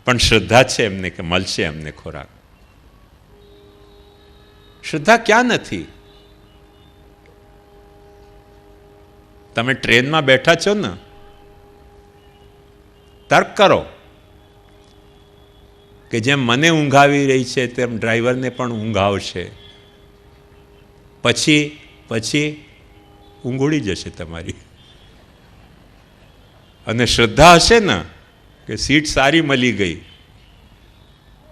પણ શ્રદ્ધા છે એમને કે મળશે એમને ખોરાક. શ્રદ્ધા ક્યાં નથી? તમે ટ્રેનમાં બેઠા છો ને, તર્ક કરો કે જેમ મને ઊંઘ આવી રહી છે તેમ ડ્રાઈવરને પણ ઊંઘ આવશે. પછી ઊંઘ ઉડી જશે તમારી. અને શ્રદ્ધા હશે ને કે સીટ સારી મળી ગઈ,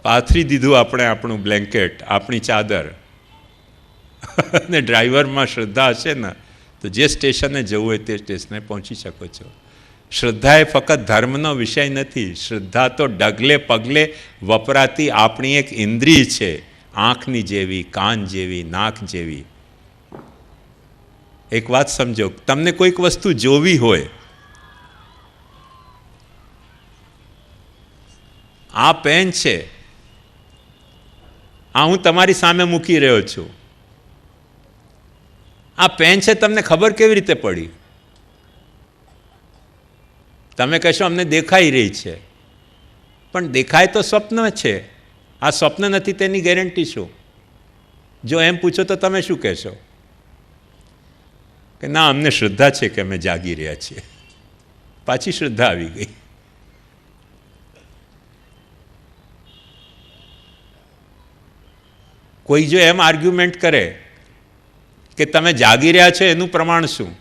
પાથરી દીધું આપણે આપણું બ્લેન્કેટ, આપણી ચાદર, અને ડ્રાઈવરમાં શ્રદ્ધા હશે ને તો જે સ્ટેશને જવું હોય તે સ્ટેશને પહોંચી શકો છો. શ્રદ્ધા એ ફક્ત ધર્મનો વિષય નથી. શ્રદ્ધા તો ડગલે પગલે વપરાતી આપણી એક ઇન્દ્રિય છે, આંખની જેવી, કાન જેવી, નાક જેવી. એક વાત સમજો, તમને કોઈક વસ્તુ જોવી હોય, આ પેન છે, આ હું તમારી સામે મૂકી રહ્યો છું, આ પેન છે, તમને ખબર કેવી રીતે પડી? તમે કહેશો અમને દેખાઈ રહી છે. પણ દેખાય તો સ્વપ્ન છે, આ સ્વપ્ન નથી તેની ગેરંટી શું? જો એમ પૂછો તો તમે શું કહેશો? કે ના, અમને શ્રદ્ધા છે કે અમે જાગી રહ્યા છીએ. પાછી શ્રદ્ધા આવી ગઈ. કોઈ જો એમ આર્ગ્યુમેન્ટ કરે કે તમે જાગી રહ્યા છો એનું પ્રમાણ શું?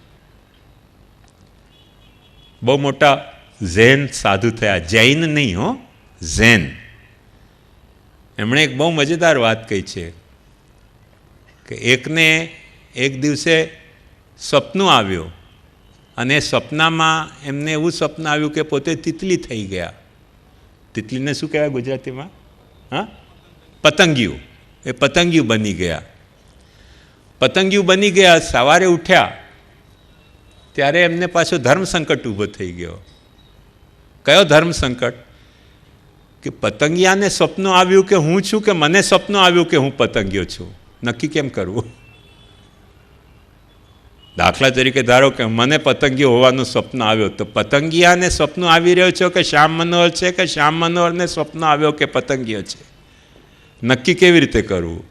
બહુ મોટા ઝેન સાધુ થયા, જૈન નહીં હો, ઝેન. એમણે એક બહુ મજેદાર વાત કહી છે કે એકને એક દિવસે સ્વપ્ન આવ્યું, અને સ્વપ્નમાં એમને એવું સ્વપ્ન આવ્યું કે પોતે તિતલી થઈ ગયા. તિતલીને શું કહેવાય ગુજરાતીમાં? હા, પતંગિયું. એ પતંગિયું બની ગયા. પતંગિયું બની ગયા. સવારે ઉઠ્યા ત્યારે એમને પાછો ધર્મ સંકટ ઊભો થઈ ગયો. કયો ધર્મ સંકટ? કે પતંગિયાને સ્વપ્ન આવ્યું કે હું છું, કે મને સ્વપ્ન આવ્યું કે હું પતંગિયો છું? નક્કી કેમ કરવું? દાખલા તરીકે ધારો કે મને પતંગિયો હોવાનું સ્વપ્ન આવ્યો, તો પતંગિયાને સ્વપ્ન આવી રહ્યો છો કે શ્યામ મનોહર છે, કે શ્યામ મનોહરને સ્વપ્ન આવ્યો કે પતંગિયો છે? નક્કી કેવી રીતે કરવું?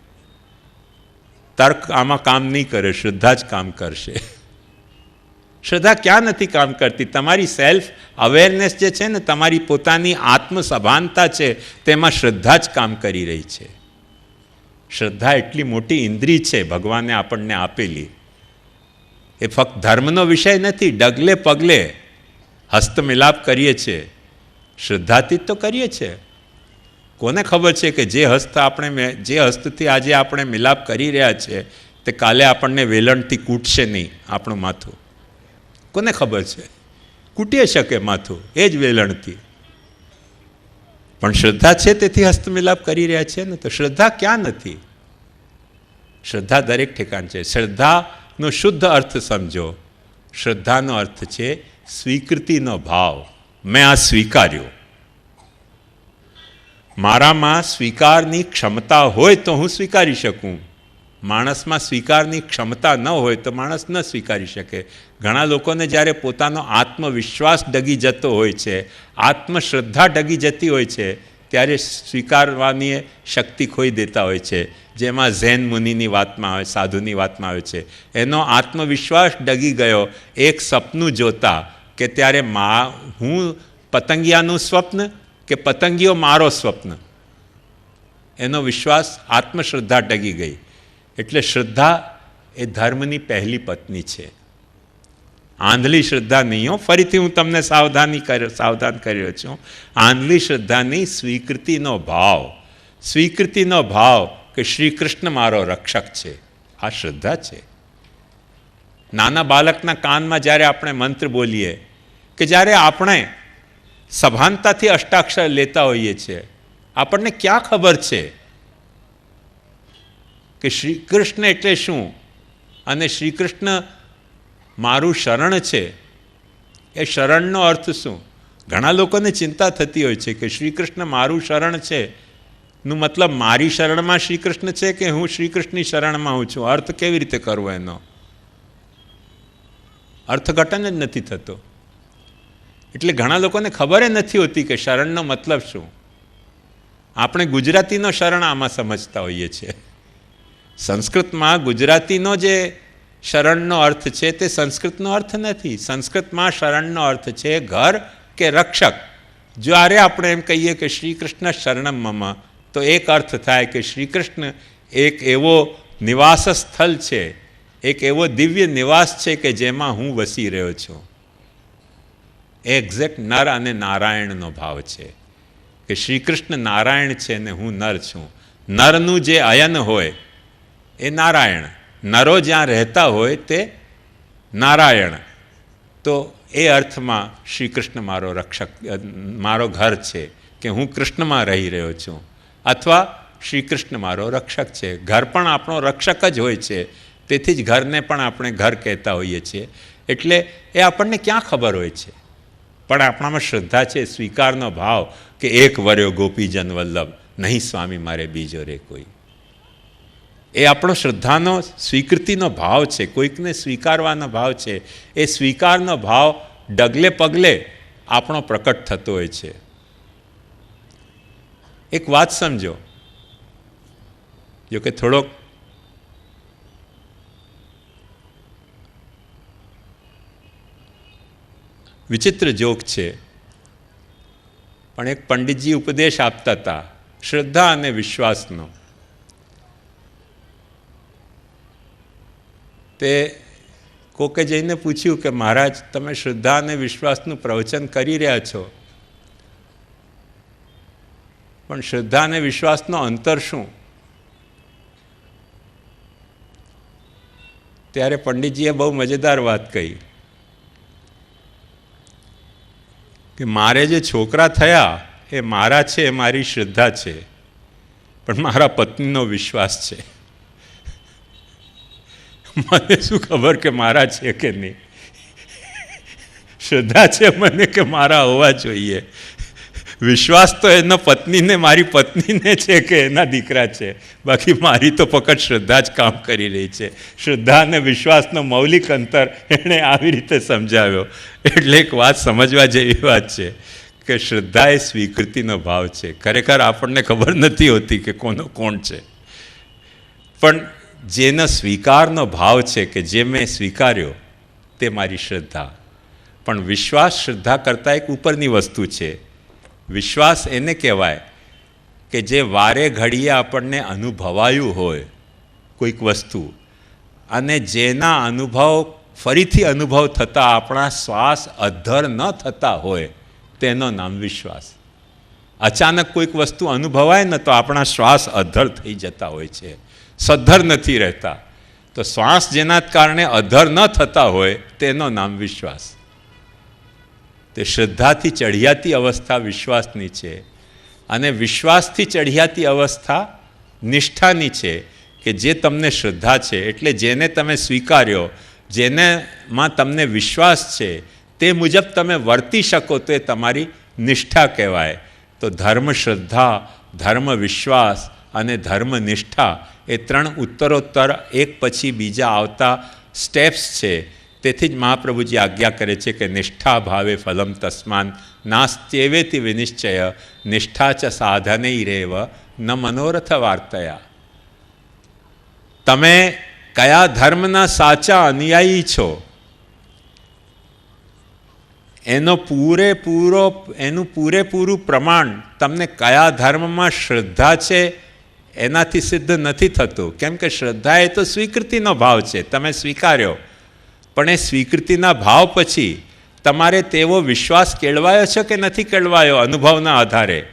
તર્ક આમાં કામ નહીં કરે, શ્રદ્ધા જ કામ કરશે. શ્રદ્ધા ક્યાં નથી કામ કરતી? તમારી સેલ્ફ અવેરનેસ જે છે ને, તમારી પોતાની આત્મસભાનતા છે, તેમાં શ્રદ્ધા જ કામ કરી રહી છે. શ્રદ્ધા એટલી મોટી ઇન્દ્રિય છે ભગવાને આપણને આપેલી. એ ફક્ત ધર્મનો વિષય નથી. ડગલે પગલે હસ્તમિલાપ કરીએ છીએ, શ્રદ્ધાથી જ તો કરીએ છીએ. કોને ખબર છે કે જે હસ્તથી આજે આપણે મિલાપ કરી રહ્યા છીએ તે કાલે આપણને વેલણથી કૂટશે નહીં આપણું માથું? કોને ખબર છે? કૂટી શકે માથું એ જ વેલણથી. પણ શ્રદ્ધા છે તેથી હસ્તમિલાપ કરી રહ્યા છે ને. તો શ્રદ્ધા ક્યાં નથી? શ્રદ્ધા દરેક ઠેકાણ છે. શ્રદ્ધાનો શુદ્ધ અર્થ સમજો. શ્રદ્ધાનો અર્થ છે સ્વીકૃતિનો ભાવ. મેં આ સ્વીકાર્યું. મારામાં સ્વીકારની ક્ષમતા હોય તો હું સ્વીકારી શકું. માણસમાં સ્વીકારની ક્ષમતા ન હોય તો માણસ ન સ્વીકારી શકે. ઘણા લોકોને જ્યારે પોતાનો આત્મવિશ્વાસ ડગી જતો હોય છે, આત્મશ્રદ્ધા ડગી જતી હોય છે, ત્યારે સ્વીકારવાની શક્તિ ખોઈ દેતા હોય છે. જેમાં ઝેન મુનિની વાતમાં આવે, સાધુની વાતમાં આવે છે. એનો આત્મવિશ્વાસ ડગી ગયો એક સપનું જોતા કે ત્યારે હું પતંગિયાનું સ્વપ્ન કે પતંગિયો મારો સ્વપ્ન, એનો વિશ્વાસ, આત્મશ્રદ્ધા ડગી ગઈ. એટલે શ્રદ્ધા એ ધર્મની પહેલી પત્ની છે. આંધળી શ્રદ્ધા નહીં હો. ફરીથી હું તમને સાવધાન કર્યો છું. આંધળી શ્રદ્ધાની સ્વીકૃતિનો ભાવ. સ્વીકૃતિનો ભાવ કે શ્રી કૃષ્ણ મારો રક્ષક છે, આ શ્રદ્ધા છે. નાના બાળકના કાનમાં જ્યારે આપણે મંત્ર બોલીએ, કે જ્યારે આપણે સભાનતાથી અષ્ટાક્ષર લેતા હોઈએ છીએ, આપણને ક્યાં ખબર છે કે શ્રી કૃષ્ણ એટલે શું, અને શ્રી કૃષ્ણ મારું શરણ છે, એ શરણનો અર્થ શું? ઘણા લોકોને ચિંતા થતી હોય છે કે શ્રી કૃષ્ણ મારું શરણ છે નું મતલબ મારી શરણમાં શ્રી કૃષ્ણ છે કે હું શ્રી કૃષ્ણની શરણમાં હું છું? અર્થ કેવી રીતે કરવો? એનો અર્થઘટન જ નથી થતો. એટલે ઘણા લોકોને ખબર નથી હોતી કે શરણનો મતલબ શું. આપણે ગુજરાતીનો શરણ આમાં સમજતા હોઈએ છીએ. સંસ્કૃતમાં ગુજરાતીનો જે શરણનો અર્થ છે તે સંસ્કૃતનો અર્થ નથી. સંસ્કૃતમાં શરણનો અર્થ છે ઘર કે રક્ષક. જ્યારે આપણે એમ કહીએ કે શ્રી કૃષ્ણ શરણમ મમ, તો એક અર્થ થાય કે શ્રી કૃષ્ણ એક એવો નિવાસ સ્થળ છે, એક એવો દિવ્ય નિવાસ છે કે જેમાં હું વસી રહ્યો છું. એ એક્ઝેક્ટ નર અને નારાયણનો ભાવ છે કે શ્રી કૃષ્ણ નારાયણ છે ને હું નર છું. નરનું જે અયન હોય એ નારાયણ, નરો જ્યાં રહેતા હોય તે નારાયણ. તો એ અર્થમાં શ્રી કૃષ્ણ મારો રક્ષક, મારો ઘર છે કે હું કૃષ્ણમાં રહી રહ્યો છું, અથવા શ્રી કૃષ્ણ મારો રક્ષક છે. ઘર પણ આપણો રક્ષક જ હોય છે, તેથી જ ઘરને પણ આપણે ઘર કહેતા હોઈએ છીએ. એટલે એ આપણને ક્યાં ખબર હોય છે, પણ આપણામાં શ્રદ્ધા છે, સ્વીકારનો ભાવ કે એક વર્યો ગોપીજન વલ્લભ, નહીં સ્વામી મારે બીજો રે કોઈ. એ આપણો શ્રદ્ધાનો સ્વીકૃતિનો ભાવ છે, કોઈકને સ્વીકારવાનો ભાવ છે. એ સ્વીકારનો ભાવ ડગલે પગલે આપણો પ્રકટ થતો હોય છે. એક વાત સમજો, જો કે થોડોક વિચિત્ર જોક છે, પણ એક પંડિતજી ઉપદેશ આપતા હતા શ્રદ્ધા અને વિશ્વાસનો. તે કોકે જઈને પૂછ્યું કે મહારાજ, તમે શ્રદ્ધા અને વિશ્વાસનું પ્રવચન કરી રહ્યા છો, પણ શ્રદ્ધા અને વિશ્વાસનો અંતર શું? ત્યારે પંડિતજીએ બહુ મજેદાર વાત કહી કે મારે જે છોકરા થયા એ મારા છે, એ મારી શ્રદ્ધા છે, પણ મારા પત્નીનો વિશ્વાસ છે. મને શું ખબર કે મારા છે કે નહીં? શ્રદ્ધા છે મને કે મારા હોવા જોઈએ. વિશ્વાસ તો એનો પત્નીને, મારી પત્નીને છે કે એના દીકરા છે. બાકી મારી તો ફક્ત શ્રદ્ધા જ કામ કરી રહી છે. શ્રદ્ધા અને વિશ્વાસનો મૌલિક અંતર એણે આવી રીતે સમજાવ્યો. એટલે એક વાત સમજવા જેવી વાત છે કે શ્રદ્ધા એ સ્વીકૃતિનો ભાવ છે. ખરેખર આપણને ખબર નથી હોતી કે કોનો કોણ છે, પણ જેનો સ્વીકારનો ભાવ છે કે જે મેં સ્વીકાર્યો તે મારી શ્રદ્ધા. પણ વિશ્વાસ શ્રદ્ધા કરતાં એક ઉપરની વસ્તુ છે. વિશ્વાસ એને કહેવાય કે જે વારે ઘડીએ આપણને અનુભવાયું હોય કોઈક વસ્તુ, અને જેના અનુભવ ફરીથી અનુભવ થતાં આપણા શ્વાસ અધ્ધર ન થતા હોય તેનું નામ વિશ્વાસ. અચાનક કોઈક વસ્તુ અનુભવાય ને તો આપણા શ્વાસ અધ્ધર થઈ જતા હોય છે, સદ્ધર નથી રહેતા. તો શ્વાસ જેના કારણે અધ્ધર ન થતા હોય તેનું નામ વિશ્વાસ. તે શ્રદ્ધાથી ચઢિયાતી અવસ્થા વિશ્વાસની છે, અને વિશ્વાસથી ચઢિયાતી અવસ્થા નિષ્ઠાની છે કે જે તમને શ્રદ્ધા છે, એટલે જેને તમે સ્વીકાર્યો, જેનેમાં તમને વિશ્વાસ છે, તે મુજબ તમે વર્તી શકો તો એ તમારી નિષ્ઠા કહેવાય. તો ધર્મ શ્રદ્ધા, ધર્મ વિશ્વાસ અને ધર્મ નિષ્ઠા એ ત્રણ ઉત્તરોત્તર એક પછી બીજા આવતા સ્ટેપ્સ છે. તેથી જ મહાપ્રભુજી આજ્ઞા કરે છે કે નિષ્ઠા ભાવે ફલમ તસ્માન નાસ્ત્યેવેતિ વિનિશ્ચય નિષ્ઠા ચ સાધનૈરેવ ન મનોરથ વાર્તયા. તમે કયા ધર્મના સાચા અનુયાયી છો એનું પૂરેપૂરું પ્રમાણ તમને કયા ધર્મમાં શ્રદ્ધા છે એનાથી સિદ્ધ નથી થતું. કેમ કે શ્રદ્ધા એ તો સ્વીકૃતિનો ભાવ છે, તમે સ્વીકાર્યો, પણ એ સ્વીકૃતિના ભાવ પછી તમારે તેવો વિશ્વાસ કેળવાયો છે કે નથી કેળવાયો અનુભવના આધારે.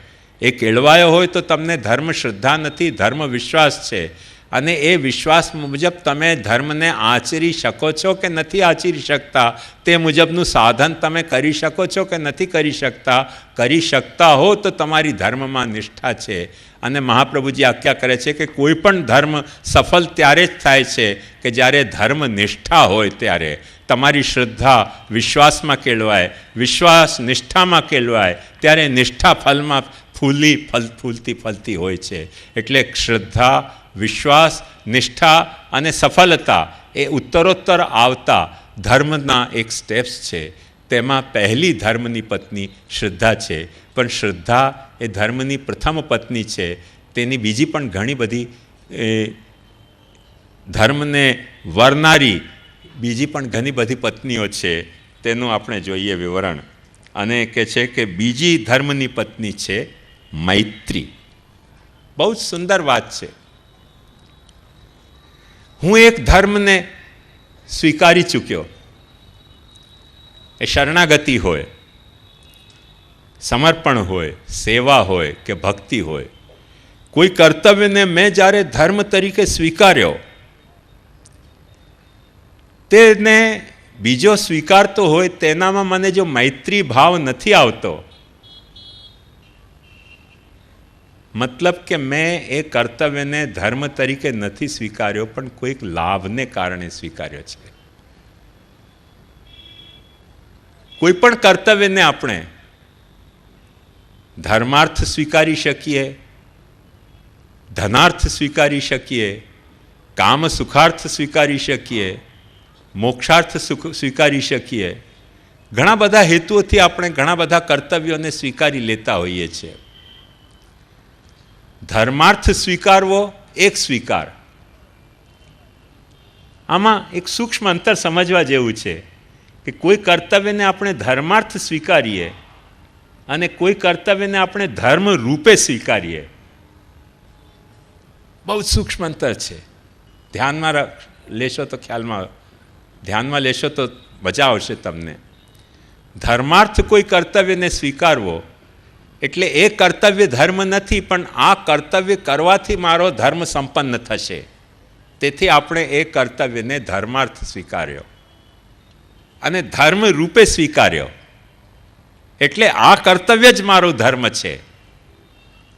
એ કેળવાયો હોય તો તમને ધર્મ શ્રદ્ધા નથી, ધર્મ વિશ્વાસ છે. અને એ વિશ્વાસ મુજબ તમે ધર્મને આચરી શકો છો કે નથી આચરી શકતા, તે મુજબનું સાધન તમે કરી શકો છો કે નથી કરી શકતા. કરી શકતા હો તો તમારી ધર્મમાં નિષ્ઠા છે. અને મહાપ્રભુજી આજ્ઞા કરે છે કે કોઈ પણ ધર્મ સફળ ત્યારે જ થાય છે કે જ્યારે ધર્મ નિષ્ઠા હોય, ત્યારે તમારી શ્રદ્ધા વિશ્વાસમાં કેળવાય, વિશ્વાસ નિષ્ઠામાં કેળવાય, ત્યારે નિષ્ઠા ફલમાં ફૂલતી હોય છે. એટલે શ્રદ્ધા, વિશ્વાસ, નિષ્ઠા અને સફળતા એ ઉત્તરોત્તર આવતા ધર્મના એક સ્ટેપ્સ છે. તેમાં પહેલી ધર્મની પત્ની શ્રદ્ધા છે, પણ શ્રદ્ધા એ ધર્મની પ્રથમ પત્ની છે. તેની બીજી પણ ઘણી બધી ધર્મને વરનારી બીજી પણ ઘણી બધી પત્નીઓ છે. તેનું આપણે જોઈએ વિવરણ. અને કહે છે કે બીજી ધર્મની પત્ની છે મૈત્રી. બહુ જ સુંદર વાત છે. હું એક ધર્મને સ્વીકારી ચૂક્યો, એ શરણાગતિ હોય, સમર્પણ હોય, સેવા હોય કે ભક્તિ હોય. કોઈ કર્તવ્યને મેં જ્યારે ધર્મ તરીકે સ્વીકાર્યો, તેને બીજો સ્વીકારતો હોય તેનામાં મને જો મૈત્રી ભાવ નથી આવતો, મતલબ કે મેં એ કર્તવ્યને ધર્મ તરીકે નથી સ્વીકાર્યો, પણ કોઈક લાભને કારણે સ્વીકાર્યો છે. કોઈ પણ કર્તવ્યને આપણે ધર્માર્થ સ્વીકારી શકીએ, ધનાર્થ સ્વીકારી શકીએ, કામ સુખાર્થ સ્વીકારી શકીએ, મોક્ષાર્થ સ્વીકારી શકીએ. ઘણા બધા હેતુઓથી આપણે ઘણા બધા કર્તવ્યોને સ્વીકારી લેતા હોઈએ છીએ. ધર્માર્થ સ્વીકારવો એક સ્વીકાર. આમાં એક સૂક્ષ્મ અંતર સમજવા જેવું છે કે કોઈ કર્તવ્યને આપણે ધર્માર્થ સ્વીકારીએ અને કોઈ કર્તવ્યને આપણે ધર્મ રૂપે સ્વીકારીએ. બહુ સૂક્ષ્મ અંતર છે. ધ્યાનમાં લેશો તો ધ્યાનમાં લેશો તો મજા આવશે તમને. ધર્માર્થ કોઈ કર્તવ્યને સ્વીકારવો એટલે એ કર્તવ્ય ધર્મ નથી, પણ આ કર્તવ્ય કરવાથી મારો ધર્મ સંપન્ન થશે. તેથી આપણે એ કર્તવ્યને ધર્માર્થ સ્વીકાર્યો અને ધર્મ રૂપે સ્વીકાર્યો. એટલે આ કર્તવ્ય જ મારો ધર્મ છે.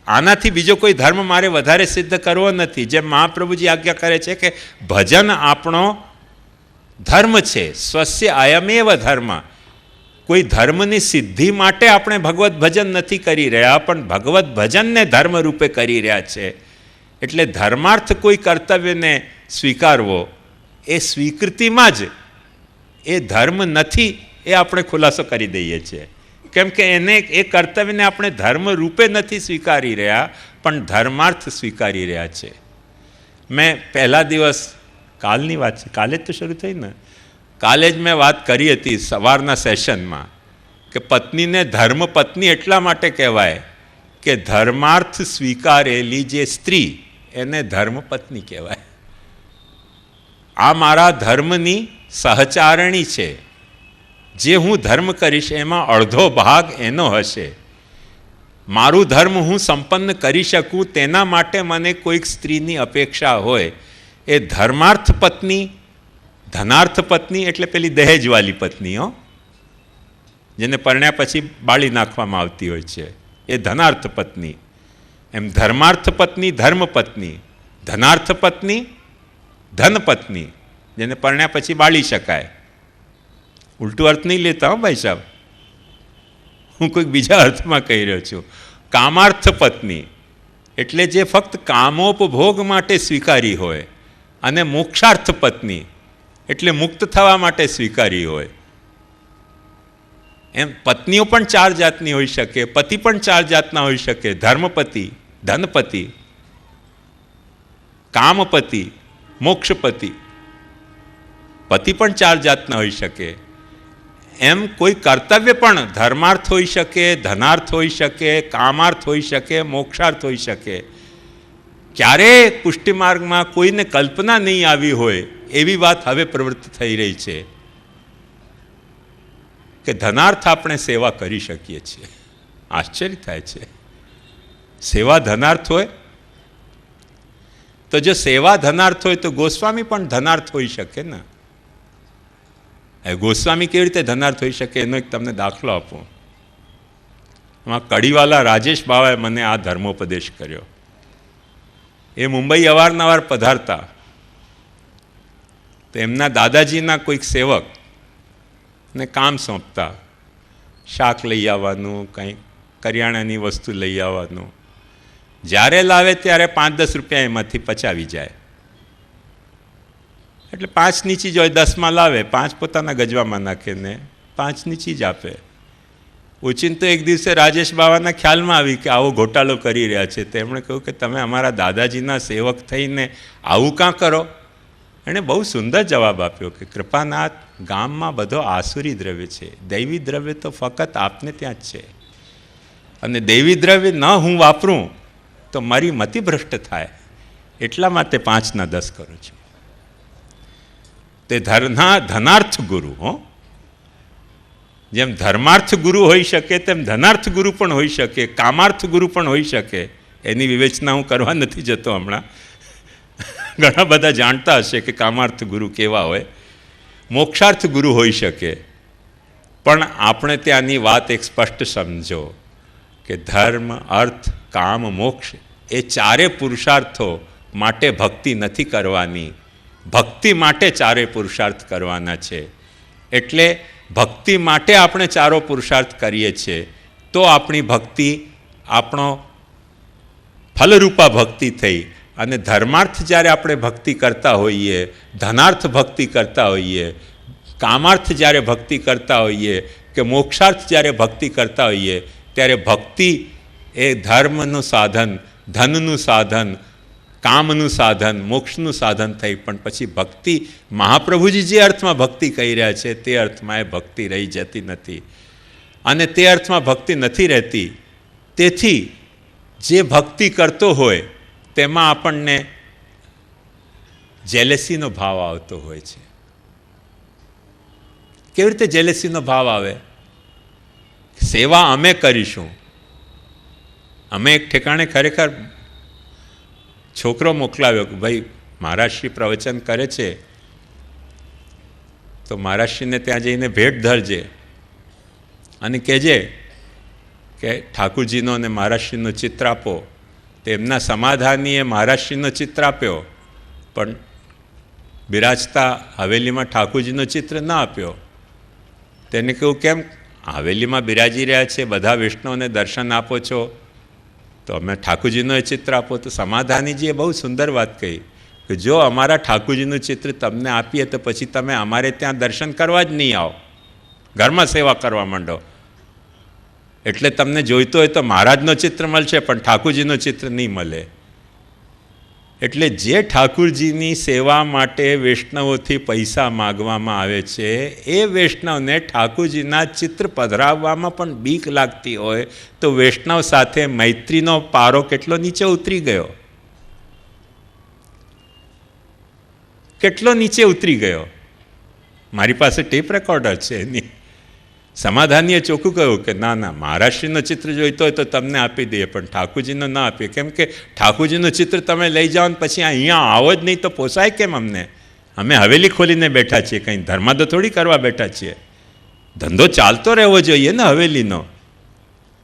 આનાથી બીજો કોઈ ધર્મ મારે વધારે સિદ્ધ કરવો નથી. જેમ મહાપ્રભુજી આજ્ઞા કરે છે કે ભજન આપણો ધર્મ છે. સ્વસ્ય અયમેવ ધર્મ. કોઈ ધર્મની સિદ્ધિ માટે આપણે ભગવત ભજન નથી કરી રહ્યા, પણ ભગવત ભજનને ધર્મ રૂપે કરી રહ્યા છે. એટલે ધર્માર્થ કોઈ કર્તવ્યને સ્વીકારવો એ સ્વીકૃતિમાં જ એ ધર્મ નથી એ આપણે ખુલાસો કરી દઈએ છીએ. કેમ કે એ કર્તવ્યને આપણે ધર્મ રૂપે નથી સ્વીકારી રહ્યા, પણ ધર્માર્થ સ્વીકારી રહ્યા છે. મેં પહેલા દિવસ કાલની વાત છે, કાલે જ તો શરૂ થઈ ને, કાલે જ મેં વાત કરી હતી સવારના સેશનમાં કે પત્નીને ધર્મપત્ની એટલા માટે કહેવાય કે ધર્માર્થ સ્વીકારેલી જે સ્ત્રી એને ધર્મપત્ની કહેવાય. આ મારા ધર્મની સહચારણી છે. જે હું ધર્મ કરીશ એમાં અડધો ભાગ એનો હશે. મારું ધર્મ હું સંપન્ન કરી શકું તેના માટે મને કોઈક સ્ત્રીની અપેક્ષા હોય. એ ધર્માર્થ પત્ની, ધનાર્થ પત્ની એટલે પેલી દહેજવાલી પત્નીઓ જેને પરણ્યા પછી બાળી નાખવામાં આવતી હોય છે, એ ધનાર્થ પત્ની. એમ ધર્માર્થ પત્ની ધર્મપત્ની, ધનાર્થ પત્ની ધનપત્ની જેને પરણ્યા પછી બાળી શકાય. ઉલટું અર્થ નહીં લેતા હો ભાઈ સાહેબ, હું કોઈક બીજા અર્થમાં કહી રહ્યો છું. કામાર્થ પત્ની એટલે જે ફક્ત કામોપભોગ માટે સ્વીકારી હોય, અને મોક્ષાર્થ પત્ની એટલે મુક્ત થવા માટે સ્વીકારી હોય. એમ પત્નીઓ પણ 4 જાતની હોઈ શકે, પતિ પણ 4 જાતના હોઈ શકે. ધર્મપતિ, ધનપતિ, કામપતિ, મોક્ષપતિ. પતિ પણ 4 જાતના હોઈ શકે. એમ કોઈ કર્તવ્ય પણ ધર્માર્થ હોઈ શકે, ધનાર્થ હોઈ શકે, કામાર્થ હોઈ શકે, મોક્ષાર્થ હોઈ શકે. ક્યારે પુષ્ટિ માર્ગમાં કોઈને કલ્પના નહીં આવી હોય એવી વાત હવે પ્રવૃત્ત થઈ રહી છે કે ધનાર્થ આપણે સેવા કરી શકીએ છીએ. આશ્ચર્ય થાય છે. સેવા ધનાર્થ હોય તો જો સેવા ધનાર્થ હોય તો ગોસ્વામી પણ ધનાર્થ હોઈ શકે ને. ગોસ્વામી કેવી રીતે ધનાર્થ હોઈ શકે એનો એક તમને દાખલો આપું. એમાં કડીવાલા રાજેશ બાવાએ મને આ ધર્મોપદેશ કર્યો. એ મુંબઈ અવારનવાર પધારતા, તો એમના દાદાજીના કોઈક સેવક ને કામ સોંપતા, શાક લઈ આવવાનું, કંઈ કરિયાણાની વસ્તુ લઈ આવવાનું. જ્યારે લાવે ત્યારે 5-10 રૂપિયા એમાંથી પચાવી જાય. એટલે 5ની ચીજ હોય 10માં લાવે, 5 પોતાના ગજવામાં નાખે ને 5ની ચીજ આપે. ઓચિંતો એક દિવસે રાજેશ બાવાના ખ્યાલમાં આવી કે આવો ઘોટાલો કરી રહ્યા છે. તેમણે કહ્યું કે તમે અમારા દાદાજીના સેવક થઈને આવું કાં કરો? એણે બહુ સુંદર જવાબ આપ્યો કે કૃપાનાથ, ગામમાં બધો આસુરી દ્રવ્ય છે, દૈવી દ્રવ્ય તો ફક્ત આપને ત્યાં જ છે. અને દૈવી દ્રવ્ય ન હું વાપરું તો મારી મતિભ્રષ્ટ થાય, એટલા માટે 5ના 10 કરું છું. તે ધનાર્થ ગુરુ, હો, જેમ ધર્માર્થ ગુરુ હોઈ શકે તેમ ધનાર્થ ગુરુ પણ હોઈ શકે, કામાર્થ ગુરુ પણ હોઈ શકે. એની વિવેચના હું કરવા નથી જતો હમણાં. ઘણા બધા જાણતા હશે કે કામાર્થ ગુરુ કેવા હોય. મોક્ષાર્થ ગુરુ હોઈ શકે. પણ આપણે ત્યાંની વાત એક સ્પષ્ટ સમજો કે ધર્મ, અર્થ, કામ, મોક્ષ એ ચારે પુરુષાર્થો માટે ભક્તિ નથી કરવાની. ભક્તિ માટે ચારે પુરુષાર્થ કરવાના છે. એટલે ભક્તિ માટે આપણે ચારો પુરુષાર્થ કરીએ છીએ તો આપણી ભક્તિ આપણો ફલરૂપા ભક્તિ થઈ. અને ધર્માર્થ જ્યારે આપણે ભક્તિ કરતા હોઈએ, ધનાર્થ ભક્તિ કરતા હોઈએ, કામાર્થ જ્યારે ભક્તિ કરતા હોઈએ કે મોક્ષાર્થ જ્યારે ભક્તિ કરતા હોઈએ, ત્યારે ભક્તિ એ ધર્મનું સાધન, ધનનું સાધન, કામનું સાધન, મોક્ષનું સાધન થઈ. પણ પછી ભક્તિ, મહાપ્રભુજી જે અર્થમાં ભક્તિ કહી રહ્યા છે તે અર્થમાં એ ભક્તિ રહી જતી નથી. અને તે અર્થમાં ભક્તિ નથી રહેતી. તેથી જે ભક્તિ કરતો હોય તેમાં આપણને જેલેસીનો ભાવ આવતો હોય છે. કેવી રીતે જેલેસીનો ભાવ આવે? સેવા અમે કરીશું. અમે એક ઠેકાણે ખરેખર છોકરો મોકલાવ્યો કે ભાઈ મહારાજશ્રી પ્રવચન કરે છે તો મહારાજશ્રીને ત્યાં જઈને ભેટ ધરજે અને કહેજે કે ઠાકુરજીનો અને મહારાજશ્રીનો ચિત્ર આપો. તેમના સમાધાનીએ મહારાજશ્રીનો ચિત્ર આપ્યો પણ બિરાજતા હવેલીમાં ઠાકુરજીનો ચિત્ર ન આપ્યો. તેને કહ્યું કેમ? હવેલીમાં બિરાજી રહ્યા છે, બધા વૈષ્ણવને દર્શન આપો છો તો અમે ઠાકુરજીનો એ ચિત્ર આપો. તો સમાધાનીજીએ બહુ સુંદર વાત કહી કે જો અમારા ઠાકુરજીનું ચિત્ર તમને આપીએ તો પછી તમે અમારે ત્યાં દર્શન કરવા જ નહીં આવો, ઘરમાં સેવા કરવા માંડો. એટલે તમને જોઈતો હોય તો મહારાજનો ચિત્ર મળશે પણ ઠાકુરજીનો ચિત્ર નહીં મળે. એટલે જે ઠાકુરજીની સેવા માટે વૈષ્ણવોથી પૈસા માગવામાં આવે છે એ વૈષ્ણવને ઠાકુરજીના ચિત્ર પધરાવવામાં પણ બીક લાગતી હોય તો વૈષ્ણવ સાથે મૈત્રીનો પારો કેટલો નીચે ઉતરી ગયો, કેટલો નીચે ઉતરી ગયો. મારી પાસે ટેપ રેકોર્ડર છે એની. સમાધાનીએ ચોખ્ખું કહ્યું કે ના ના, મહારાજશ્રીનો ચિત્ર જોઈતો હોય તો તમને આપી દઈએ પણ ઠાકુરજીનો ના આપીએ. કેમ કે ઠાકુરજીનું ચિત્ર તમે લઈ જાઓ ને પછી અહીંયા આવો જ નહીં તો પોસાય કેમ અમને? અમે હવેલી ખોલીને બેઠા છીએ, કંઈ ધર્માદો થોડી કરવા બેઠા છીએ. ધંધો ચાલતો રહેવો જોઈએ ને હવેલીનો.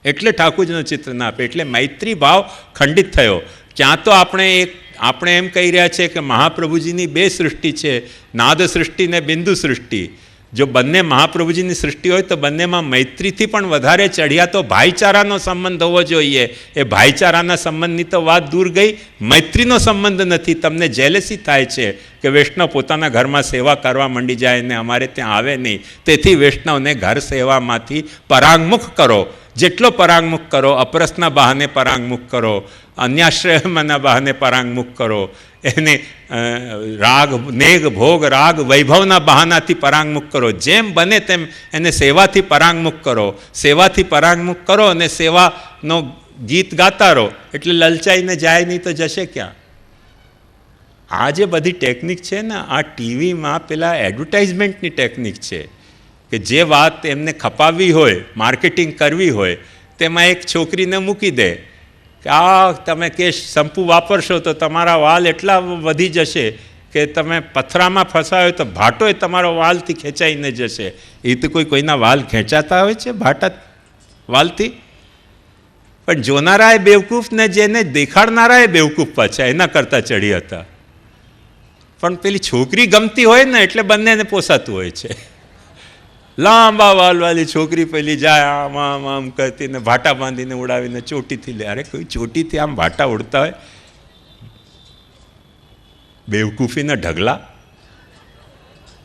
એટલે ઠાકુરજીનું ચિત્ર ના આપે. એટલે મૈત્રી ભાવ ખંડિત થયો. ક્યાં તો આપણે એમ કહી રહ્યા છીએ કે મહાપ્રભુજીની બે સૃષ્ટિ છે, નાદ સૃષ્ટિ ને બિંદુ સૃષ્ટિ. જો બંને મહાપ્રભુજીની સૃષ્ટિ હોય તો બંનેમાં મૈત્રીથી પણ વધારે ચઢ્યા તો ભાઈચારાનો સંબંધ હોવો જોઈએ. એ ભાઈચારાના સંબંધની તો વાત દૂર ગઈ, મૈત્રીનો સંબંધ નથી. તમને જેલેસી થાય છે કે વૈષ્ણવ પોતાના ઘરમાં સેવા કરવા માંડી જાય ને અમારે ત્યાં આવે નહીં. તેથી વૈષ્ણવને ઘર સેવામાંથી પરાંગમુખ કરો. જેટલો પરાંગમુખ કરો, અપરસના બહાને પરાંગમુખ કરો, અન્યાશ્રયના બહાને પરાંગમુખ કરો, એને રાગ, નેગ, ભોગ, રાગ, વૈભવના બહાનાથી પરાંગમુખ કરો. જેમ બને તેમ એને સેવાથી પરાંગમુખ કરો. સેવાથી પરાંગમુખ કરો અને સેવાનો ગીત ગાતા રહો એટલે લલચાઈને જાય નહીં તો જશે ક્યાં? આ જે બધી ટેકનિક છે ને, આ ટીવીમાં પેલા એડવર્ટાઇઝમેન્ટની ટેકનિક છે કે જે વાત એમને ખપાવવી હોય, માર્કેટિંગ કરવી હોય, તેમાં એક છોકરીને મૂકી દે કે આ તમે કેશ શેમ્પૂ વાપરશો તો તમારા વાલ એટલા વધી જશે કે તમે પથરામાં ફસાયો તો ભાટો એ તમારો વાલથી ખેંચાઈને જશે. એ તો કોઈના વાલ ખેંચાતા હોય છે ભાટા વાલથી? પણ જોનારાએ બેવકૂફ ને જેને દેખાડનારાએ બેવકૂફ પાછા એના કરતાં ચડી હતા. પણ પેલી છોકરી ગમતી હોય ને એટલે બંનેને પોસાતું હોય છે. લાંબા વાલવાળી છોકરી પેલી જાય આમ આમ આમ કરતી ને ભાટા બાંધીને ઉડાવીને ચોટીથી લે. અરે કોઈ ચોટીથી આમ ભાટા ઉડતા હોય? બેવકૂફીના ઢગલા.